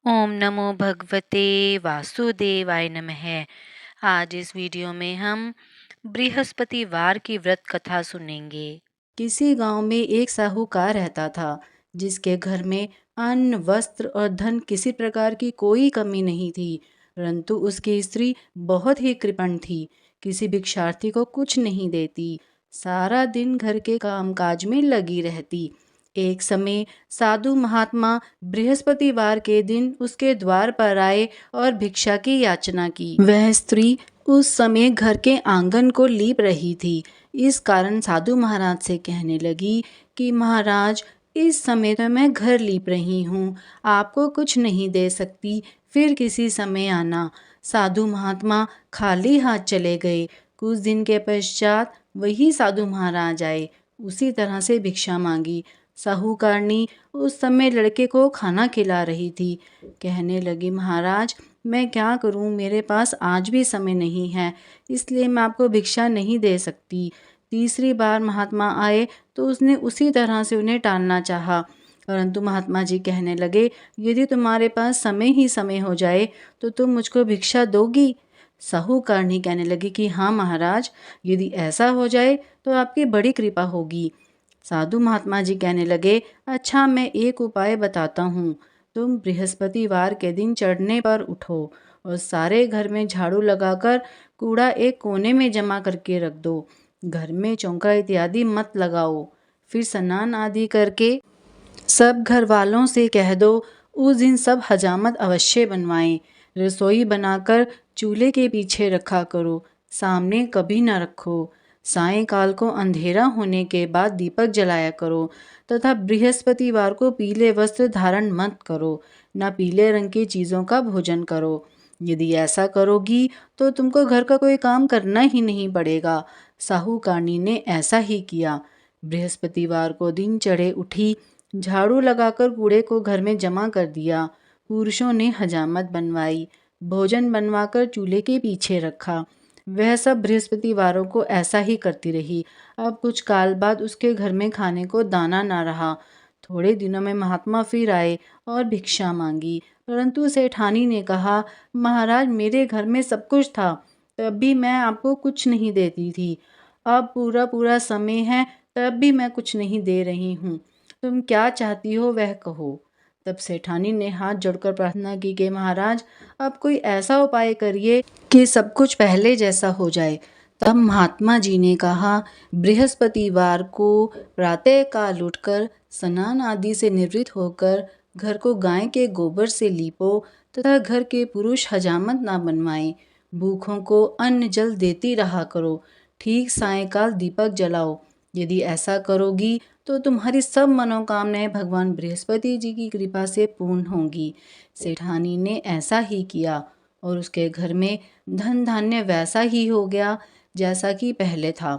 ओम नमो भगवते वासुदेवाय नमः। आज इस वीडियो में हम बृहस्पतिवार की व्रत कथा सुनेंगे। किसी गांव में एक साहूकार रहता था जिसके घर में अन्न, वस्त्र और धन किसी प्रकार की कोई कमी नहीं थी। परंतु उसकी स्त्री बहुत ही कृपण थी, किसी भिक्षार्थी को कुछ नहीं देती, सारा दिन घर के कामकाज में लगी रहती। एक समय साधु महात्मा बृहस्पतिवार के दिन उसके द्वार पर आए और भिक्षा की याचना की। वह स्त्री उस समय घर के आंगन को लीप रही थी। इस कारण साधु महाराज से कहने लगी कि महाराज, इस समय तो मैं घर लीप रही हूँ, आपको कुछ नहीं दे सकती, फिर किसी समय आना। साधु महात्मा खाली हाथ चले गए। कुछ दिन के पश्चात वही साधु महाराज आए, उसी तरह से भिक्षा मांगी। साहूकारनी उस समय लड़के को खाना खिला रही थी। कहने लगी, महाराज मैं क्या करूं, मेरे पास आज भी समय नहीं है, इसलिए मैं आपको भिक्षा नहीं दे सकती। तीसरी बार महात्मा आए तो उसने उसी तरह से उन्हें टालना चाहा, परंतु महात्मा जी कहने लगे, यदि तुम्हारे पास समय ही समय हो जाए तो तुम मुझको भिक्षा दोगी। साहूकारनी कहने लगी कि हाँ महाराज, यदि ऐसा हो जाए तो आपकी बड़ी कृपा होगी। साधु महात्मा जी कहने लगे, अच्छा मैं एक उपाय बताता हूँ। तुम बृहस्पतिवार के दिन चढ़ने पर उठो और सारे घर में झाड़ू लगाकर कूड़ा एक कोने में जमा करके रख दो। घर में चौका इत्यादि मत लगाओ। फिर स्नान आदि करके सब घर वालों से कह दो उस दिन सब हजामत अवश्य बनवाएं। रसोई बनाकर चूल्हे के पीछे रखा करो, सामने कभी न रखो। सायंकाल को अंधेरा होने के बाद दीपक जलाया करो तथा बृहस्पतिवार को पीले वस्त्र धारण मत करो, न पीले रंग की चीज़ों का भोजन करो। यदि ऐसा करोगी तो तुमको घर का कोई काम करना ही नहीं पड़ेगा। साहूकारनी ने ऐसा ही किया। बृहस्पतिवार को दिन चढ़े उठी, झाड़ू लगाकर कूड़े को घर में जमा कर दिया। पुरुषों ने हजामत बनवाई, भोजन बनवाकर चूल्हे के पीछे रखा। वह सब बृहस्पतिवारों को ऐसा ही करती रही। अब कुछ काल बाद उसके घर में खाने को दाना ना रहा। थोड़े दिनों में महात्मा फिर आए और भिक्षा मांगी, परंतु सेठानी ने कहा, महाराज मेरे घर में सब कुछ था, तब भी मैं आपको कुछ नहीं देती थी। अब पूरा पूरा समय है, तब भी मैं कुछ नहीं दे रही हूँ। तुम क्या चाहती हो वह कहो। तब सेठानी ने हाथ जोड़कर प्रार्थना की कि महाराज अब कोई ऐसा उपाय करिए कि सब कुछ पहले जैसा हो जाए। तब महात्मा जी ने कहा, बृहस्पतिवार को प्रातः काल उठकर स्नान आदि से निवृत्त होकर घर को गाय के गोबर से लीपो तथा घर के पुरुष हजामत ना बनवाएं। भूखों को अन्न जल देती रहा करो। ठीक सायंकाल दीपक जलाओ। यदि ऐसा करोगी तो तुम्हारी सब मनोकामनाएं भगवान बृहस्पति जी की कृपा से पूर्ण होंगी। सेठानी ने ऐसा ही किया और उसके घर में धन धान्य वैसा ही हो गया जैसा कि पहले था।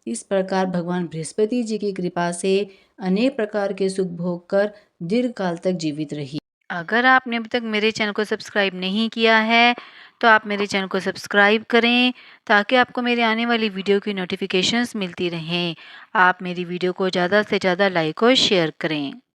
इस प्रकार भगवान बृहस्पति जी की कृपा से अनेक प्रकार के सुख भोग कर दीर्घ काल तक जीवित रही। अगर आपने अभी तक मेरे चैनल को सब्सक्राइब नहीं किया है तो आप मेरे चैनल को सब्सक्राइब करें ताकि आपको मेरे आने वाली वीडियो की नोटिफिकेशंस मिलती रहें। आप मेरी वीडियो को ज़्यादा से ज़्यादा लाइक और शेयर करें।